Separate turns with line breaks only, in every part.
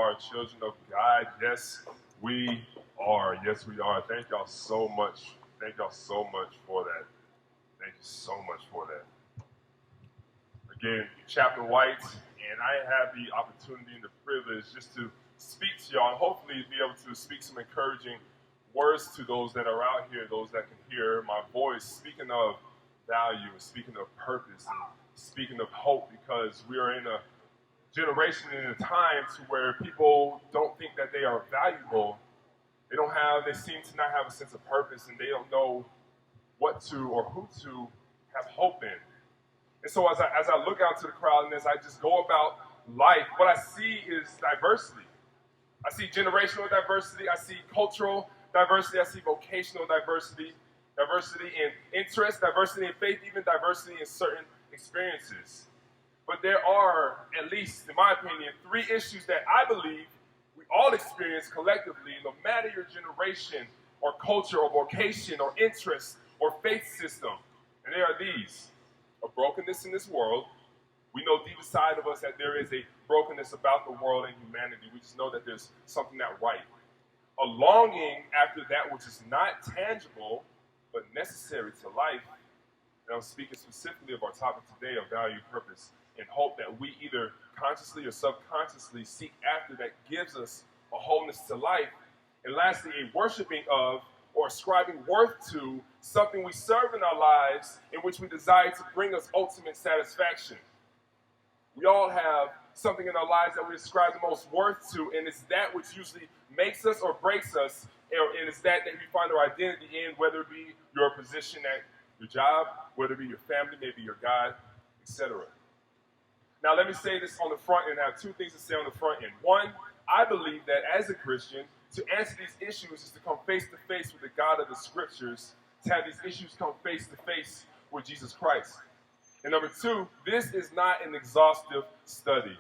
are children of God. Yes, we are. Yes, we are. Thank y'all so much. Thank y'all so much for that. Thank you so much for that. Again, Chaplain White, and I have the opportunity and the privilege just to speak to y'all and hopefully be able to speak some encouraging words to those that are out here, those that can hear my voice, speaking of value and speaking of purpose and speaking of hope, because we are in a generation and a time to where people don't think that they are valuable. They seem to not have a sense of purpose, and they don't know what to or who to have hope in. And so as I look out to the crowd and as I just go about life, what I see is diversity. I see generational diversity, I see cultural diversity, I see vocational diversity, diversity in interest, diversity in faith, even diversity in certain experiences. But there are, at least in my opinion, three issues that I believe we all experience collectively, no matter your generation or culture or vocation or interest or faith system. And they are these: a brokenness in this world. We know deep inside of us that there is a brokenness about the world and humanity. We just know that there's something not right. A longing after that which is not tangible but necessary to life. And I'm speaking specifically of our topic today of value, purpose, and hope, that we either consciously or subconsciously seek after, that gives us a wholeness to life. And lastly, a worshiping of or ascribing worth to something we serve in our lives in which we desire to bring us ultimate satisfaction. We all have something in our lives that we ascribe the most worth to, and it's that which usually makes us or breaks us, and it's that we find our identity in, whether it be your position at your job, whether it be your family, maybe your God, etc. Now, let me say this on the front end. I have two things to say on the front end. One, I believe that as a Christian, to answer these issues is to come face to face with the God of the Scriptures, to have these issues come face to face with Jesus Christ. And number two, this is not an exhaustive study.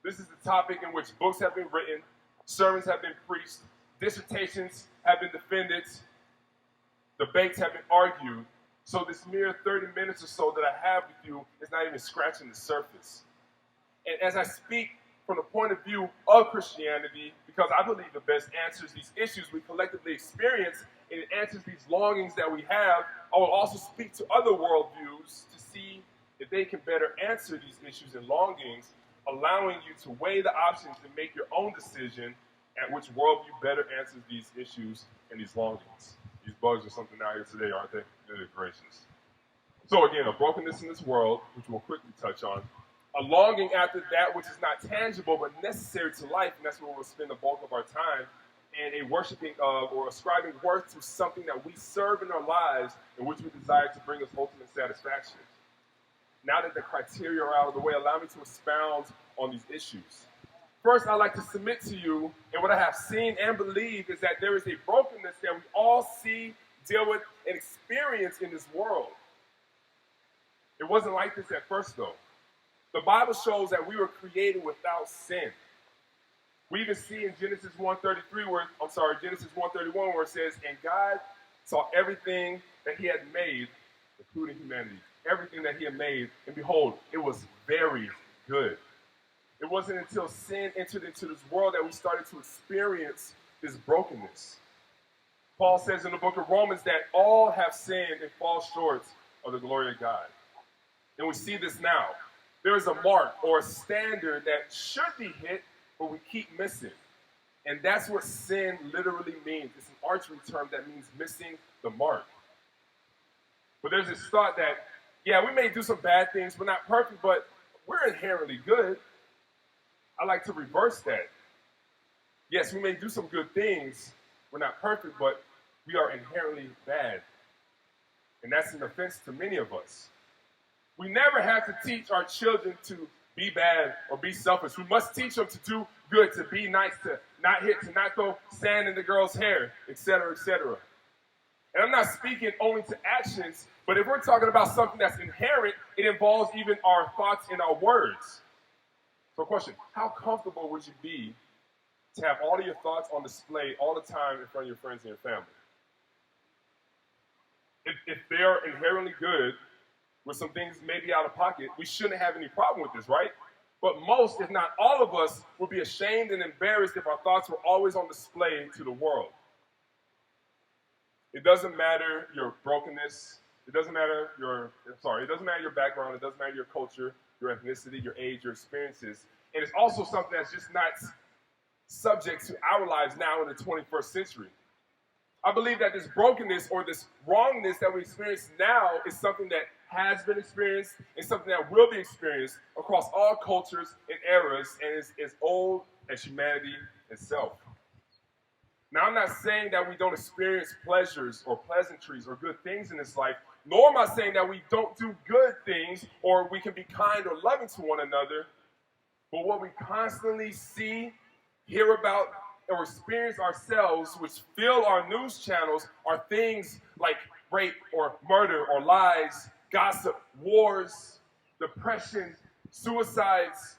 This is the topic in which books have been written, sermons have been preached, dissertations have been defended, debates have been argued. So this mere 30 minutes or so that I have with you is not even scratching the surface. And as I speak from the point of view of Christianity, because I believe it best answers these issues we collectively experience, and it answers these longings that we have, I will also speak to other worldviews to see if they can better answer these issues and longings, allowing you to weigh the options and make your own decision at which worldview better answers these issues and these longings. These bugs are something out here today, aren't they? Good gracious. So again, a brokenness in this world, which we'll quickly touch on. A longing after that which is not tangible but necessary to life, and that's where we'll spend the bulk of our time. And a worshiping of or ascribing worth to something that we serve in our lives in which we desire to bring us ultimate satisfaction. Now that the criteria are out of the way, allow me to expound on these issues. First, I'd like to submit to you, and what I have seen and believe is that there is a brokenness that we all see, deal with, and experience in this world. It wasn't like this at first, though. The Bible shows that we were created without sin. We even see in Genesis 1:31 where it says, and God saw everything that he had made, including humanity, everything that he had made, and behold, it was very good. It wasn't until sin entered into this world that we started to experience this brokenness. Paul says in the book of Romans that all have sinned and fall short of the glory of God. And we see this now. There is a mark or a standard that should be hit, but we keep missing. And that's what sin literally means. It's an archery term that means missing the mark. But there's this thought that, yeah, we may do some bad things, we're not perfect, but we're inherently good. I like to reverse that. Yes, we may do some good things, we're not perfect, but we are inherently bad. And that's an offense to many of us. We never have to teach our children to be bad or be selfish. We must teach them to do good, to be nice, to not hit, to not throw sand in the girl's hair, etc., etc. And I'm not speaking only to actions, but if we're talking about something that's inherent, it involves even our thoughts and our words. So question, how comfortable would you be to have all of your thoughts on display all the time in front of your friends and your family? If they're inherently good, with some things maybe out of pocket, we shouldn't have any problem with this, right? But most, if not all of us, would be ashamed and embarrassed if our thoughts were always on display to the world. It doesn't matter your brokenness. It doesn't matter it doesn't matter your background. It doesn't matter your culture, your ethnicity, your age, your experiences. And it's also something that's just not subject to our lives now in the 21st century. I believe that this brokenness or this wrongness that we experience now is something that has been experienced and something that will be experienced across all cultures and eras and is as old as humanity itself. Now, I'm not saying that we don't experience pleasures or pleasantries or good things in this life, nor am I saying that we don't do good things or we can be kind or loving to one another. But what we constantly see, hear about, or experience ourselves, which fill our news channels, are things like rape or murder or lies, gossip, wars, depression, suicides.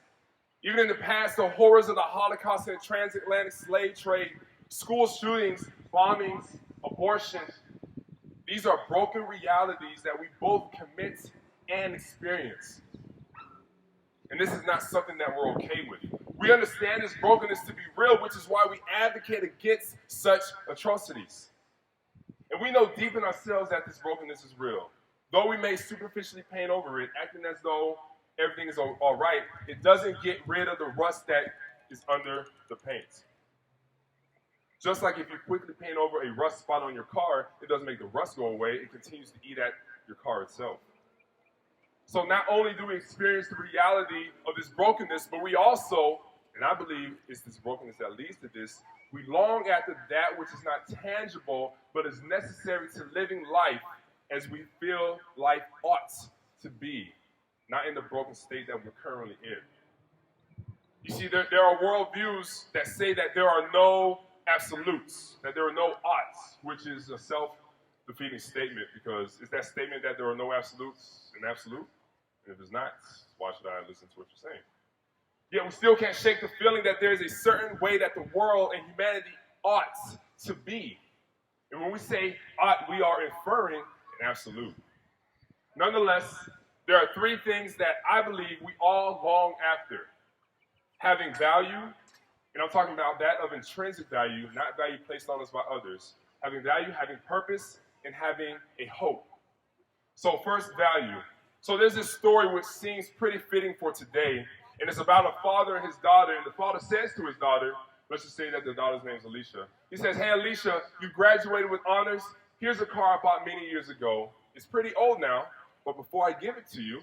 Even in the past, the horrors of the Holocaust and the transatlantic slave trade, school shootings, bombings, abortion. These are broken realities that we both commit and experience. And this is not something that we're okay with. We understand this brokenness to be real, which is why we advocate against such atrocities. And we know deep in ourselves that this brokenness is real. Though we may superficially paint over it, acting as though everything is all right, it doesn't get rid of the rust that is under the paint. Just like if you quickly paint over a rust spot on your car, it doesn't make the rust go away, it continues to eat at your car itself. So not only do we experience the reality of this brokenness, but we also, and I believe it's this brokenness that leads to this, we long after that which is not tangible, but is necessary to living life as we feel life ought to be, not in the broken state that we're currently in. You see, there are worldviews that say that there are no absolutes, that there are no oughts, which is a self-defeating statement, because it's that statement that there are no absolutes and absolute. And if it's not, why should I listen to what you're saying? Yet we still can't shake the feeling that there's a certain way that the world and humanity ought to be. And when we say ought, we are inferring an absolute. Nonetheless, there are three things that I believe we all long after. Having value, and I'm talking about that of intrinsic value, not value placed on us by others. Having value, having purpose, and having a hope. So first, value. So there's this story which seems pretty fitting for today, and it's about a father and his daughter, and the father says to his daughter, let's just say that the daughter's name is Alicia. He says, hey, Alicia, you graduated with honors. Here's a car I bought many years ago. It's pretty old now, but before I give it to you,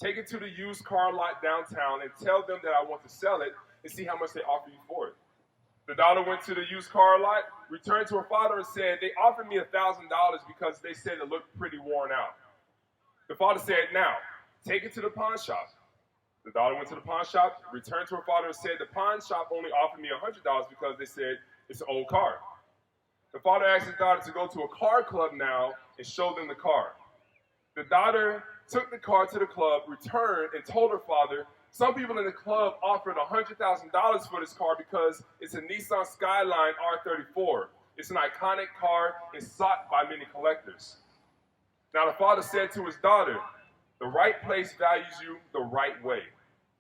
take it to the used car lot downtown and tell them that I want to sell it and see how much they offer you for it. The daughter went to the used car lot, returned to her father and said, they offered me $1,000 because they said it looked pretty worn out. The father said, now, take it to the pawn shop. The daughter went to the pawn shop, returned to her father and said, the pawn shop only offered me $100 because they said it's an old car. The father asked his daughter to go to a car club now and show them the car. The daughter took the car to the club, returned, and told her father, some people in the club offered $100,000 for this car because it's a Nissan Skyline R34. It's an iconic car and sought by many collectors. Now the father said to his daughter, the right place values you the right way.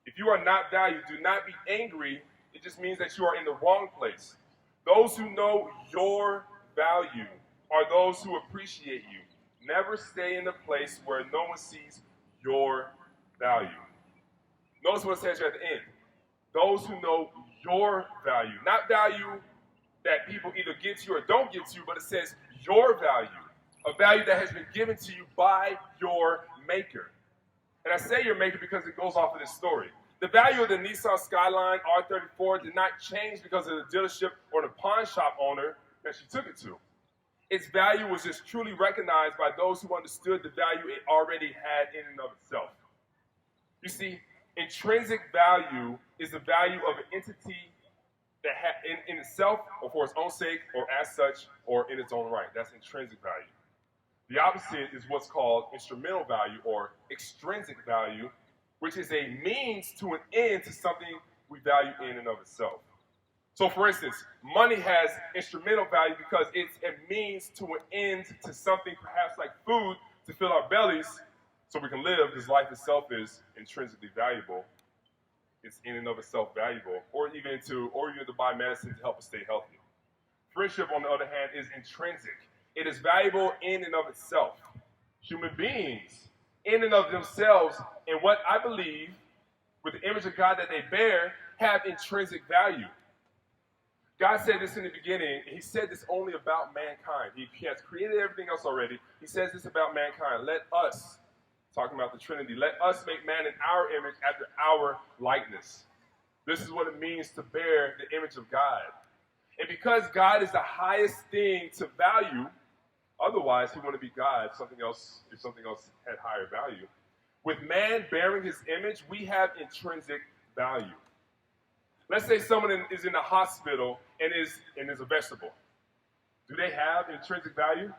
If you are not valued, do not be angry. It just means that you are in the wrong place. Those who know your value are those who appreciate you. Never stay in a place where no one sees your value. Notice what it says here at the end. Those who know your value. Not value that people either get to you or don't get to you, but it says your value. A value that has been given to you by your maker. And I say your maker because it goes off of this story. The value of the Nissan Skyline R34 did not change because of the dealership or the pawn shop owner that she took it to. Its value was just truly recognized by those who understood the value it already had in and of itself. You see, intrinsic value is the value of an entity that in itself or for its own sake or as such or in its own right. That's intrinsic value. The opposite is what's called instrumental value or extrinsic value, which is a means to an end to something we value in and of itself. So for instance, money has instrumental value because it's a means to an end to something perhaps like food to fill our bellies so we can live, because life itself is intrinsically valuable. is in and of itself valuable, or even to buy medicine to help us stay healthy. Friendship, on the other hand, is intrinsic. It is valuable in and of itself. Human beings, in and of themselves, and what I believe, with the image of God that they bear, have intrinsic value. God said this in the beginning, and he said this only about mankind. He has created everything else already. He says this about mankind. Let us, talking about the Trinity, let us make man in our image after our likeness. This is what it means to bear the image of God. And because God is the highest thing to value, otherwise he wouldn't be God if something else had higher value. With man bearing his image, we have intrinsic value. Let's say someone is in the hospital and is a vegetable. Do they have intrinsic value?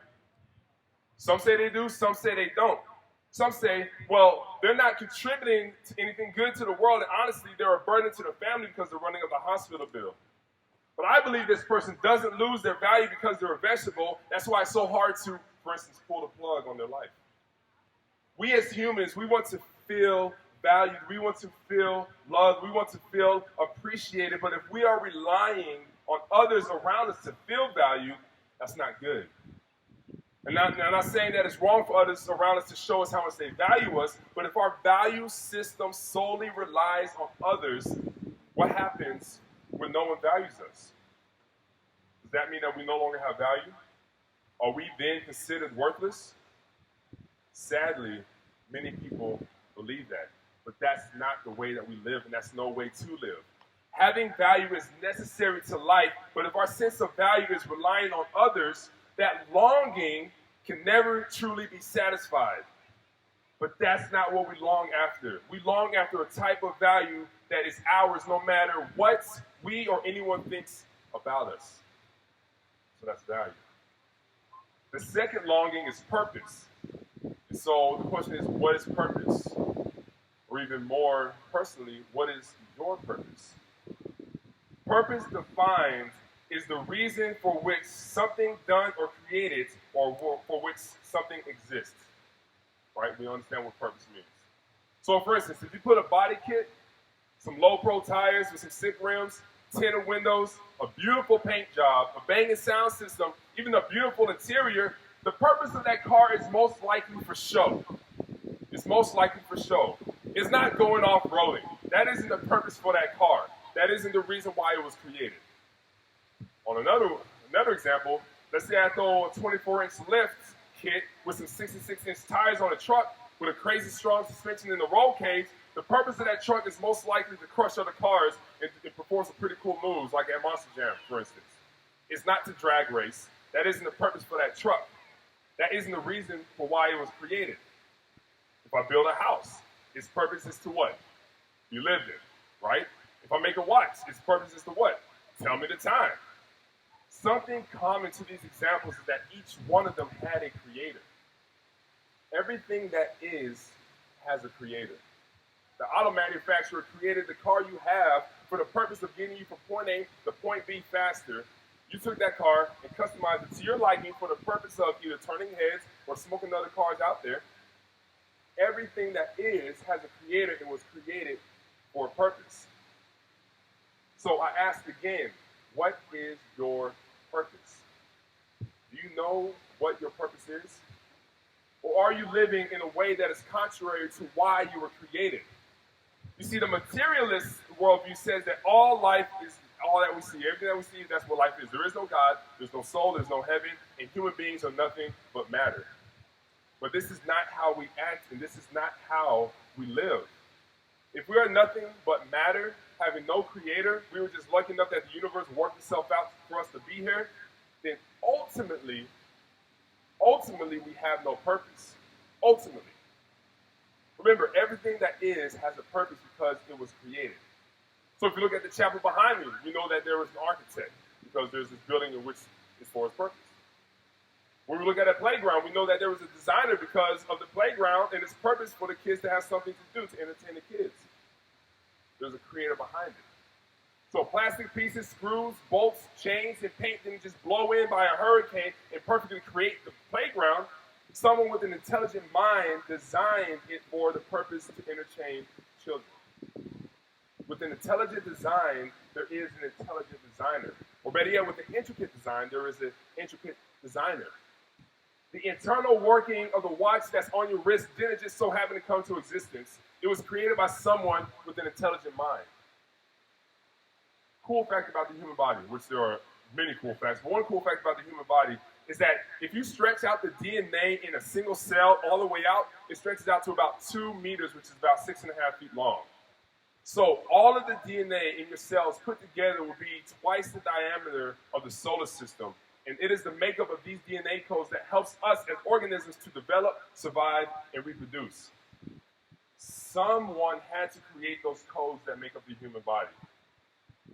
Some say they do, some say they don't. Some say, well, they're not contributing to anything good to the world, and honestly, they're a burden to the family because they're running up the hospital bill. But I believe this person doesn't lose their value because they're a vegetable. That's why it's so hard to, for instance, pull the plug on their life. We as humans, we want to feel valued. We want to feel loved. We want to feel appreciated. But if we are relying on others around us to feel valued, that's not good. And I'm not saying that it's wrong for others around us to show us how much they value us, but if our value system solely relies on others, what happens when no one values us? Does that mean that we no longer have value? Are we then considered worthless? Sadly, many people believe that, but that's not the way that we live, and that's no way to live. Having value is necessary to life, but if our sense of value is relying on others, that longing can never truly be satisfied. But that's not what we long after. We long after a type of value that is ours no matter what we or anyone thinks about us. So that's value. The second longing is purpose. And so the question is, what is purpose? Or even more personally, what is your purpose? Purpose defined is the reason for which something done or created or for which something exists. Right? We understand what purpose means. So for instance, if you put a body kit, some low-pro tires with some sick rims, tinted windows, a beautiful paint job, a banging sound system, even a beautiful interior, the purpose of that car is most likely for show. It's most likely for show. It's not going off-roading. That isn't the purpose for that car. That isn't the reason why it was created. On another example, let's say I throw a 24-inch lift kit with some 66-inch tires on a truck with a crazy strong suspension in the roll cage. The purpose of that truck is most likely to crush other cars and perform some pretty cool moves, like at Monster Jam, for instance. It's not to drag race. That isn't the purpose for that truck. That isn't the reason for why it was created. If I build a house, its purpose is to what? You lived in, right? If I make a watch, its purpose is to what? Tell me the time. Something common to these examples is that each one of them had a creator. Everything that is has a creator. The auto manufacturer created the car you have for the purpose of getting you from point A to point B faster. You took that car and customized it to your liking for the purpose of either turning heads or smoking other cars out there. Everything that is has a creator and was created for a purpose. So I ask again, what is your purpose? Do you know what your purpose is? Or are you living in a way that is contrary to why you were created? You see, the materialist worldview says that all life is all that we see. Everything that we see, that's what life is. There is no God, there's no soul, there's no heaven, and human beings are nothing but matter. But this is not how we act, and this is not how we live. If we are nothing but matter, having no creator, we were just lucky enough that the universe worked itself out for us to be here, then ultimately we have no purpose. Ultimately. Remember, everything that is has a purpose because it was created. So if you look at the chapel behind me, you know that there was an architect because there's this building in which is for his purpose. When we look at a playground, we know that there was a designer because of the playground and its purpose for the kids to have something to do to entertain the kids. There's a creator behind it. So plastic pieces, screws, bolts, chains, and paint didn't just blow in by a hurricane and perfectly create the playground. Someone with an intelligent mind designed it for the purpose to entertain children. With an intelligent design, there is an intelligent designer. Or better yet, with an intricate design, there is an intricate designer. The internal working of the watch that's on your wrist didn't just so happen to come to existence. It was created by someone with an intelligent mind. Cool fact about the human body, which there are many cool facts, but one cool fact about the human body is that if you stretch out the DNA in a single cell all the way out, it stretches out to about 2 meters, which is about 6.5 feet long. So all of the DNA in your cells put together will be twice the diameter of the solar system. And it is the makeup of these DNA codes that helps us as organisms to develop, survive, and reproduce. Someone had to create those codes that make up the human body.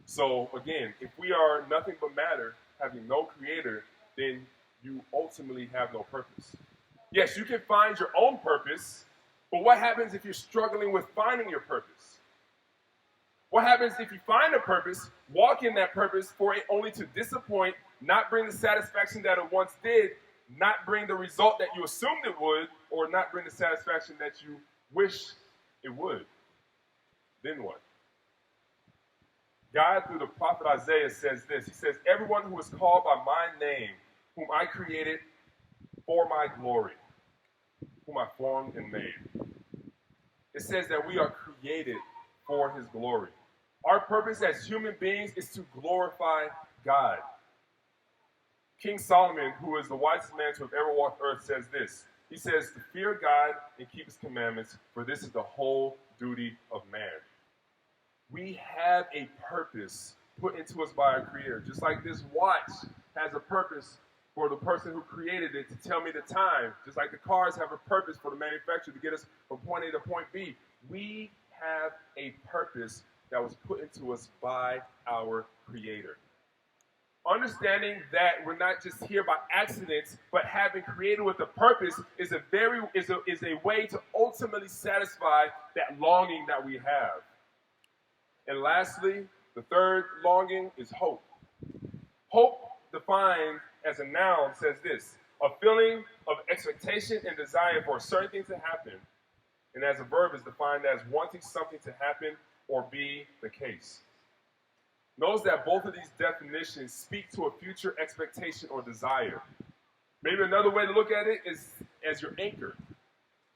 So again, if we are nothing but matter, having no creator, then you ultimately have no purpose. Yes, you can find your own purpose, but what happens if you're struggling with finding your purpose? What happens if you find a purpose, walk in that purpose for it only to disappoint, not bring the satisfaction that it once did, not bring the result that you assumed it would, or not bring the satisfaction that you wish it would? Then what? God, through the prophet Isaiah, says this. He says, everyone who is called by my name, whom I created for my glory, whom I formed and made. It says that we are created for his glory. Our purpose as human beings is to glorify God. King Solomon, who is the wisest man to have ever walked earth, says this. He says, to fear God and keep his commandments, for this is the whole duty of man. We have a purpose put into us by our Creator. Just like this watch has a purpose for the person who created it to tell me the time. Just like the cars have a purpose for the manufacturer to get us from point A to point B. We have a purpose that was put into us by our Creator. Understanding that we're not just here by accident, but having created with a purpose is a way to ultimately satisfy that longing that we have. And lastly, the third longing is hope. Hope, defined as a noun, says this: a feeling of expectation and desire for a certain thing to happen. And as a verb is defined as wanting something to happen or be the case. Notice that both of these definitions speak to a future expectation or desire. Maybe another way to look at it is as your anchor.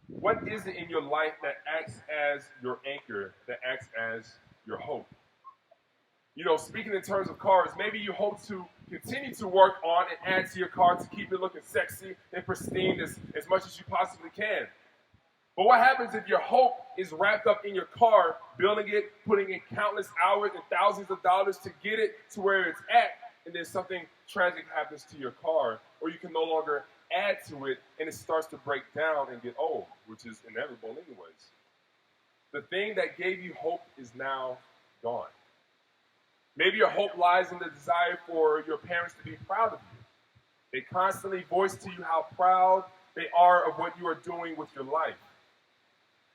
What is it in your life that acts as your anchor, that acts as your hope? You know, speaking in terms of cars, maybe you hope to continue to work on and add to your car to keep it looking sexy and pristine as much as you possibly can. But what happens if your hope is wrapped up in your car, building it, putting in countless hours and thousands of dollars to get it to where it's at, and then something tragic happens to your car, or you can no longer add to it, and it starts to break down and get old, which is inevitable anyways. The thing that gave you hope is now gone. Maybe your hope lies in the desire for your parents to be proud of you. They constantly voice to you how proud they are of what you are doing with your life.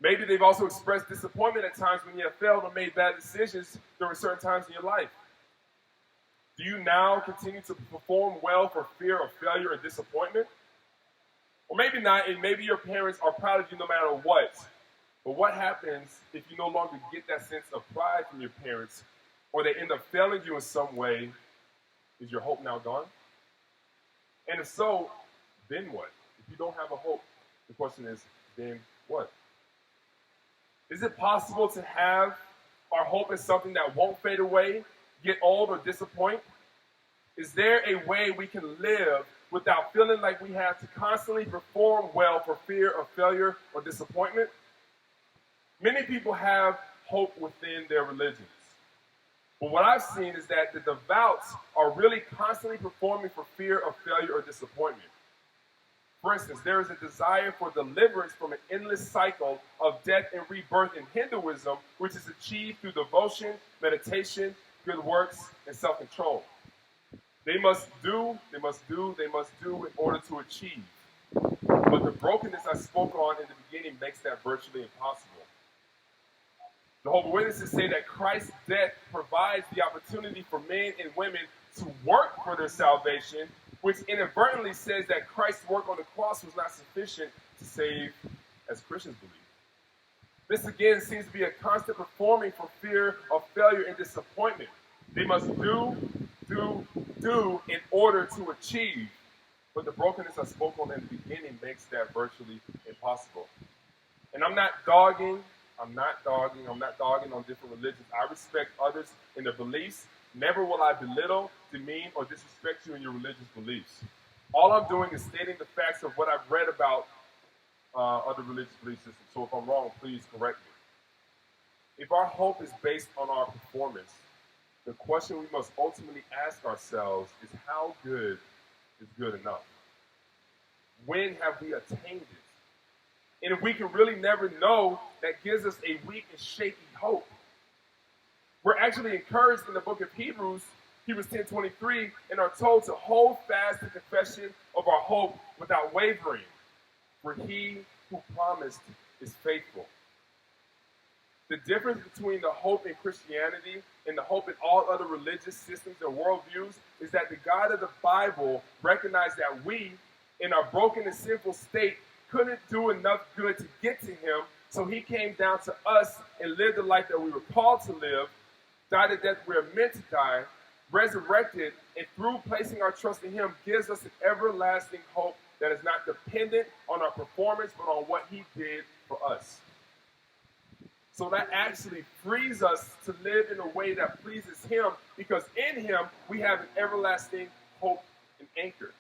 Maybe they've also expressed disappointment at times when you have failed or made bad decisions during certain times in your life. Do you now continue to perform well for fear of failure or disappointment? Or maybe not, and maybe your parents are proud of you no matter what. But what happens if you no longer get that sense of pride from your parents, or they end up failing you in some way? Is your hope now gone? And if so, then what? If you don't have a hope, the question is, then what? Is it possible to have our hope in something that won't fade away, get old, or disappoint? Is there a way we can live without feeling like we have to constantly perform well for fear of failure or disappointment? Many people have hope within their religions. But what I've seen is that the devout are really constantly performing for fear of failure or disappointment. For instance, there is a desire for deliverance from an endless cycle of death and rebirth in Hinduism, which is achieved through devotion, meditation, good works, and self-control. They must do in order to achieve. But the brokenness I spoke on in the beginning makes that virtually impossible. Jehovah's Witnesses say that Christ's death provides the opportunity for men and women to work for their salvation, which inadvertently says that Christ's work on the cross was not sufficient to save, as Christians believe. This again seems to be a constant performing for fear of failure and disappointment. They must do in order to achieve. But the brokenness I spoke on in the beginning makes that virtually impossible. And I'm not dogging on different religions. I respect others in their beliefs. Never will I belittle, demean, or disrespect you in your religious beliefs. All I'm doing is stating the facts of what I've read about other religious belief systems. So if I'm wrong, please correct me. If our hope is based on our performance, the question we must ultimately ask ourselves is how good is good enough? When have we attained it? And if we can really never know, that gives us a weak and shaky hope. We're actually encouraged in the book of Hebrews 10:23, and are told to hold fast the confession of our hope without wavering. For he who promised is faithful. The difference between the hope in Christianity and the hope in all other religious systems and worldviews is that the God of the Bible recognized that we, in our broken and sinful state, couldn't do enough good to get to him, so he came down to us and lived the life that we were called to live, died the death we are meant to die, resurrected, and through placing our trust in him gives us an everlasting hope that is not dependent on our performance, but on what he did for us. So that actually frees us to live in a way that pleases him, because in him we have an everlasting hope and anchor.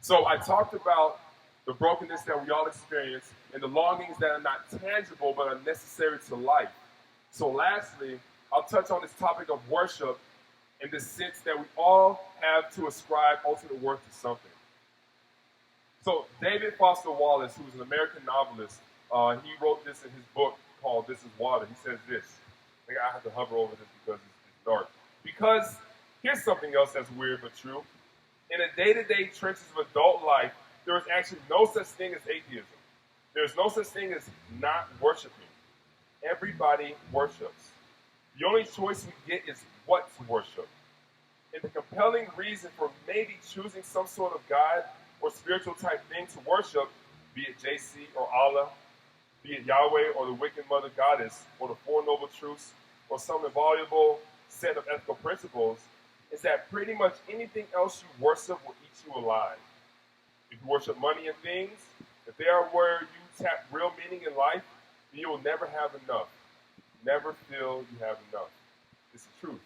So I talked about the brokenness that we all experience and the longings that are not tangible but are necessary to life. So lastly, I'll touch on this topic of worship in the sense that we all have to ascribe ultimate worth to something. So David Foster Wallace, who was an American novelist, he wrote this in his book called This Is Water. He says this. I think I have to hover over this because it's dark. Because here's something else that's weird but true. In the day-to-day trenches of adult life, there is actually no such thing as atheism. There's no such thing as not worshiping. Everybody worships. The only choice we get is what to worship. And the compelling reason for maybe choosing some sort of God or spiritual type thing to worship, be it JC or Allah, be it Yahweh or the wicked mother goddess, or the Four Noble Truths, or some invaluable set of ethical principles, is that pretty much anything else you worship will eat you alive. If you worship money and things, if they are where you tap real meaning in life, then you will never have enough. Never feel you have enough. It's the truth.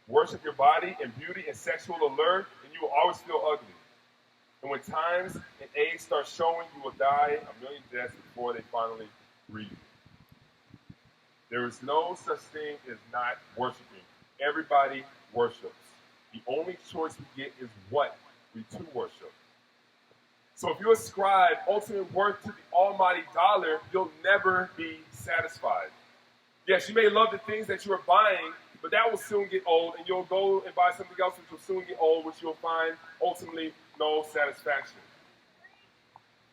Worship your body and beauty and sexual allure, and you will always feel ugly. And when times and age start showing, you will die a million deaths before they finally greet you. There is no such thing as not worshiping. Everybody worships. The only choice we get is what we to worship. So if you ascribe ultimate worth to the almighty dollar, you'll never be satisfied. Yes, you may love the things that you are buying, but that will soon get old, and you'll go and buy something else which will soon get old, which you'll find ultimately no satisfaction.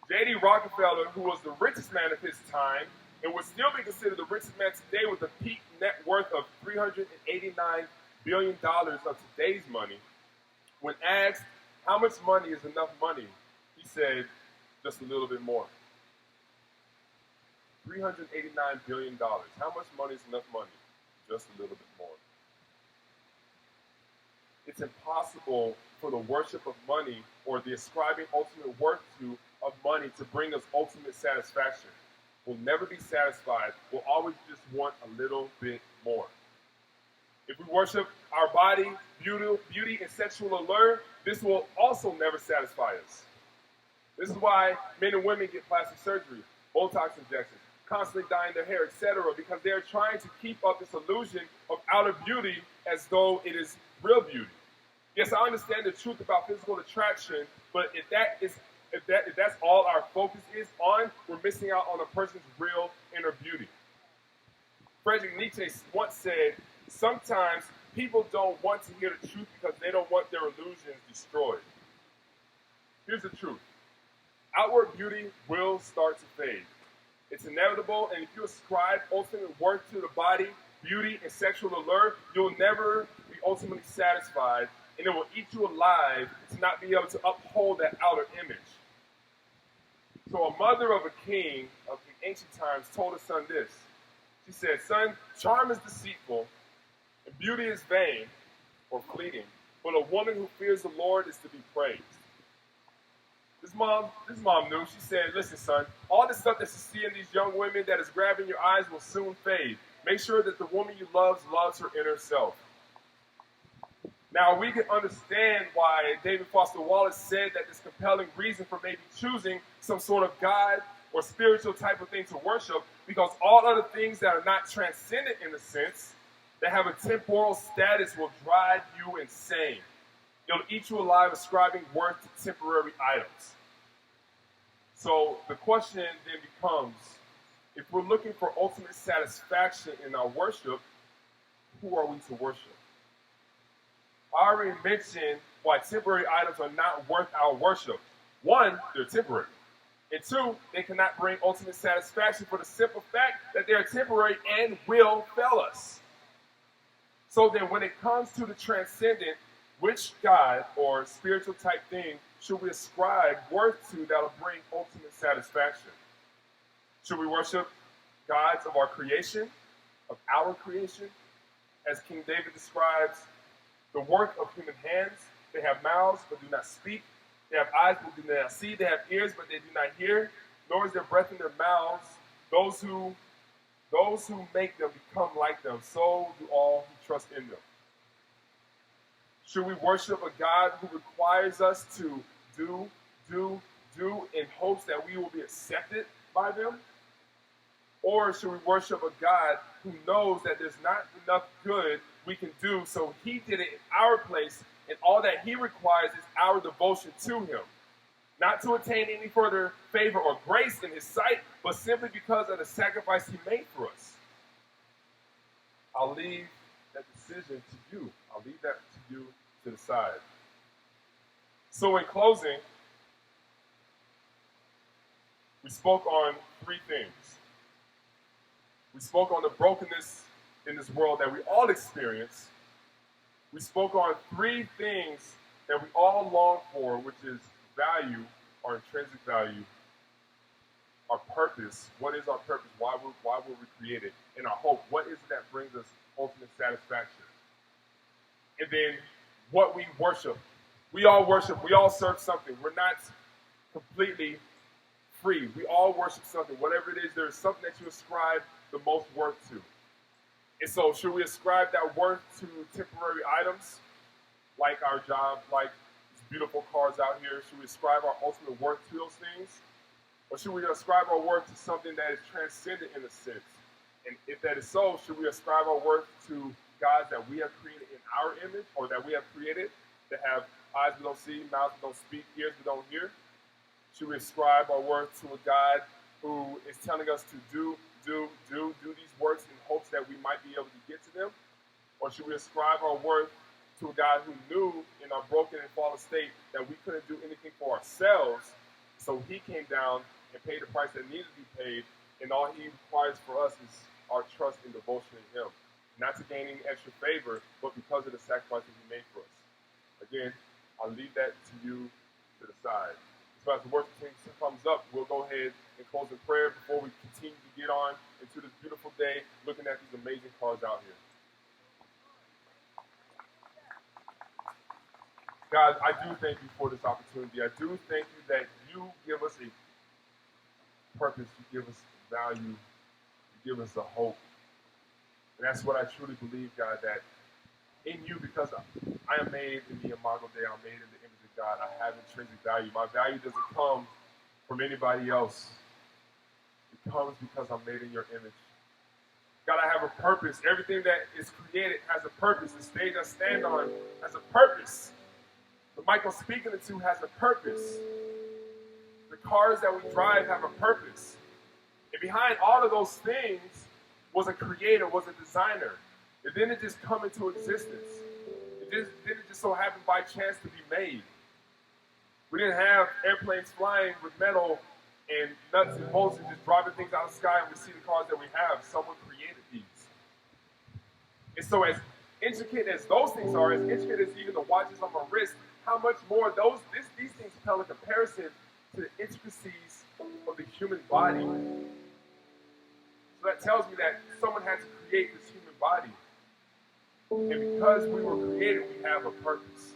J.D. Rockefeller, who was the richest man of his time and would still be considered the richest man today with a peak net worth of $389 billion of today's money, when asked how much money is enough money, he said just a little bit more. $389 billion. How much money is enough money? Just a little bit more. It's impossible for the worship of money or the ascribing ultimate worth of money to bring us ultimate satisfaction. We'll never be satisfied. We'll always just want a little bit more. If we worship our body, beauty, and sexual allure, this will also never satisfy us. This is why men and women get plastic surgery, Botox injections, constantly dyeing their hair, etc., because they are trying to keep up this illusion of outer beauty as though it is real beauty. Yes, I understand the truth about physical attraction, but if that's all our focus is on, we're missing out on a person's real inner beauty. Friedrich Nietzsche once said, sometimes people don't want to hear the truth because they don't want their illusions destroyed. Here's the truth. Outward beauty will start to fade. It's inevitable, and if you ascribe ultimate worth to the body, beauty, and sexual allure, you'll never be ultimately satisfied, and it will eat you alive to not be able to uphold that outer image. So a mother of a king of the ancient times told her son this. She said, "Son, charm is deceitful, and beauty is vain or fleeting, but a woman who fears the Lord is to be praised." This mom knew. She said, "Listen, son, all the stuff that you see in these young women that is grabbing your eyes will soon fade. Make sure that the woman you love loves her inner self." Now, we can understand why David Foster Wallace said that this compelling reason for maybe choosing some sort of God or spiritual type of thing to worship, because all other things that are not transcendent in a sense, that have a temporal status, will drive you insane. It'll eat you alive, ascribing worth to temporary items. So the question then becomes, if we're looking for ultimate satisfaction in our worship, who are we to worship? I already mentioned why temporary items are not worth our worship. One, they're temporary. And two, they cannot bring ultimate satisfaction for the simple fact that they are temporary and will fail us. So then when it comes to the transcendent, which God or spiritual type thing should we ascribe worth to that'll bring ultimate satisfaction? Should we worship gods of our creation, as King David describes, the work of human hands? They have mouths but do not speak. They have eyes but do not see. They have ears but they do not hear. Nor is there breath in their mouths. Those who make them become like them. So do all who trust in them. Should we worship a God who requires us to do in hopes that we will be accepted by them? Or should we worship a God who knows that there's not enough good we can do, so he did it in our place, and all that he requires is our devotion to him? Not to attain any further favor or grace in his sight, but simply because of the sacrifice he made for us. I'll leave that decision to you. I'll leave that to you to decide. So in closing, we spoke on three things. We spoke on the brokenness in this world that we all experience. We spoke on three things that we all long for, which is value, our intrinsic value, our purpose. What is our purpose? Why were we created? And our hope. What is it that brings us ultimate satisfaction? And then what we worship. We all worship. We all serve something. We're not completely free. We all worship something. Whatever it is, there is something that you ascribe the most worth to. And so should we ascribe that worth to temporary items, like our job, like these beautiful cars out here? Should we ascribe our ultimate worth to those things? Or should we ascribe our worth to something that is transcendent in a sense? And if that is so, should we ascribe our worth to gods that we have created in our image, or that we have created, that have eyes we don't see, mouths we don't speak, ears we don't hear? Should we ascribe our worth to a God who is telling us to do these works in hopes that we might be able to get to them? Or should we ascribe our worth to a God who knew in our broken and fallen state that we couldn't do anything for ourselves, so he came down and paid the price that needed to be paid, and all he requires for us is our trust and devotion in him, not to gain any extra favor, but because of the sacrifice that he made for us? Again, I'll leave that to you to decide. So as the worship team comes up, we'll go ahead and close in prayer before we continue to get on into this beautiful day, looking at these amazing cars out here. God, I do thank you for this opportunity. I do thank you that you give us a purpose, you give us value, you give us a hope. And that's what I truly believe, God, that in you, because I am made in the imago Dei, I'm made in the image of God, I have intrinsic value. My value doesn't come from anybody else. It comes because I'm made in your image. God, I have a purpose. Everything that is created has a purpose. The stage I stand on has a purpose. The mic I'm speaking into has a purpose. The cars that we drive have a purpose. And behind all of those things was a creator, was a designer. It didn't just come into existence. It didn't just so happen by chance to be made. We didn't have airplanes flying with metal and nuts and bolts and just driving things out of the sky and we see the cars that we have. Someone created these. And so as intricate as those things are, as intricate as even the watches on my wrist, how much more these things pale in comparison to the intricacies of the human body. So that tells me that someone had to create this human body. And because we were created, we have a purpose.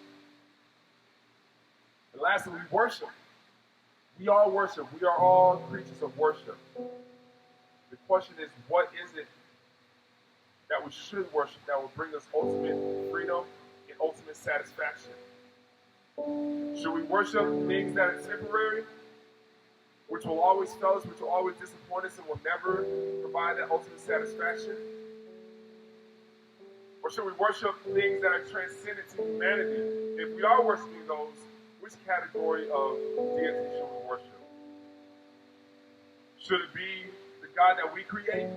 And lastly, we worship. We all worship. We are all creatures of worship. The question is, what is it that we should worship that will bring us ultimate freedom and ultimate satisfaction? Should we worship things that are temporary, which will always fail us, which will always disappoint us, and will never provide that ultimate satisfaction? Or should we worship things that are transcendent to humanity? If we are worshiping those, which category of deity should we worship? Should it be the God that we create?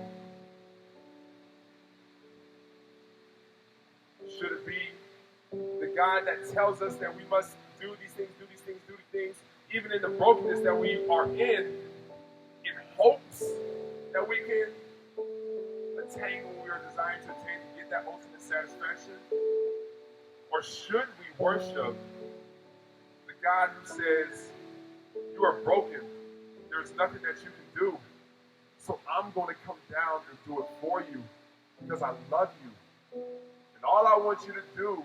Should it be the God that tells us that we must do these things, do these things, do these things, even in the brokenness that we are in hopes that we can attain what we are designed to attain to get that ultimate satisfaction? Or should we worship the God who says, you are broken, there's nothing that you can do, so I'm going to come down and do it for you because I love you. And all I want you to do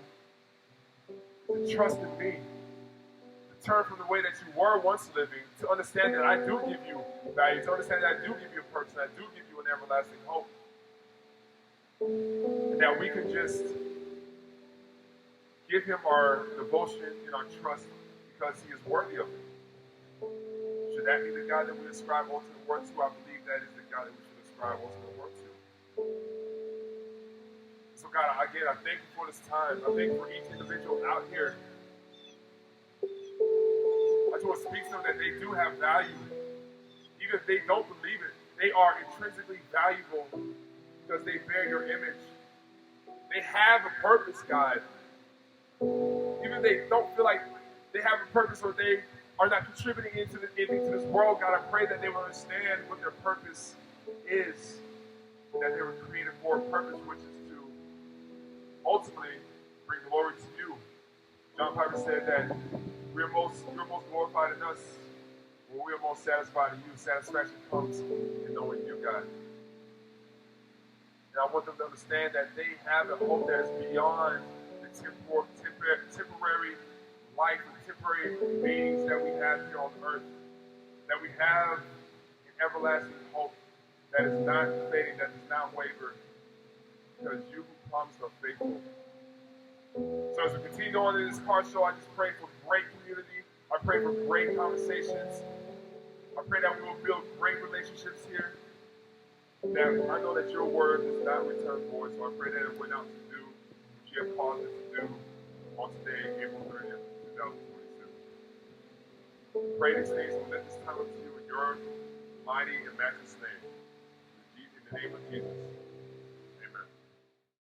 is to trust in me, to turn from the way that you were once living, to understand that I do give you value, to understand that I do give you a purpose, I do give you an everlasting hope. And that we can just give him our devotion and our trust because he is worthy of it. Should that be the God that we ascribe ultimate worth to? I believe that is the God that we should ascribe ultimate worth to. So God, again, I thank you for this time. I thank you for each individual out here. I just want to speak to them that they do have value. Even if they don't believe it, they are intrinsically valuable because they bear your image. They have a purpose, God. Even if they don't feel like they have a purpose or they are not contributing anything to this world, God, I pray that they will understand what their purpose is, that they were created for a purpose, which is to ultimately bring glory to you. John Piper said that you're most glorified in us when we are most satisfied in you. Satisfaction comes in knowing you, God. And I want them to understand that they have a hope that is beyond the temporary life and temporary beings that we have here on earth. That we have an everlasting hope that is not fading, that does not waver, because you who promised are faithful. So as we continue on in this car show, I just pray for great community. I pray for great conversations. I pray that we will build great relationships here. That I know that your word does not return void, so I pray that it went out to do what you have caused it to do on today, April 30th, 2022. Pray these things and let this time up to you in your mighty and matchless name. In the name of Jesus.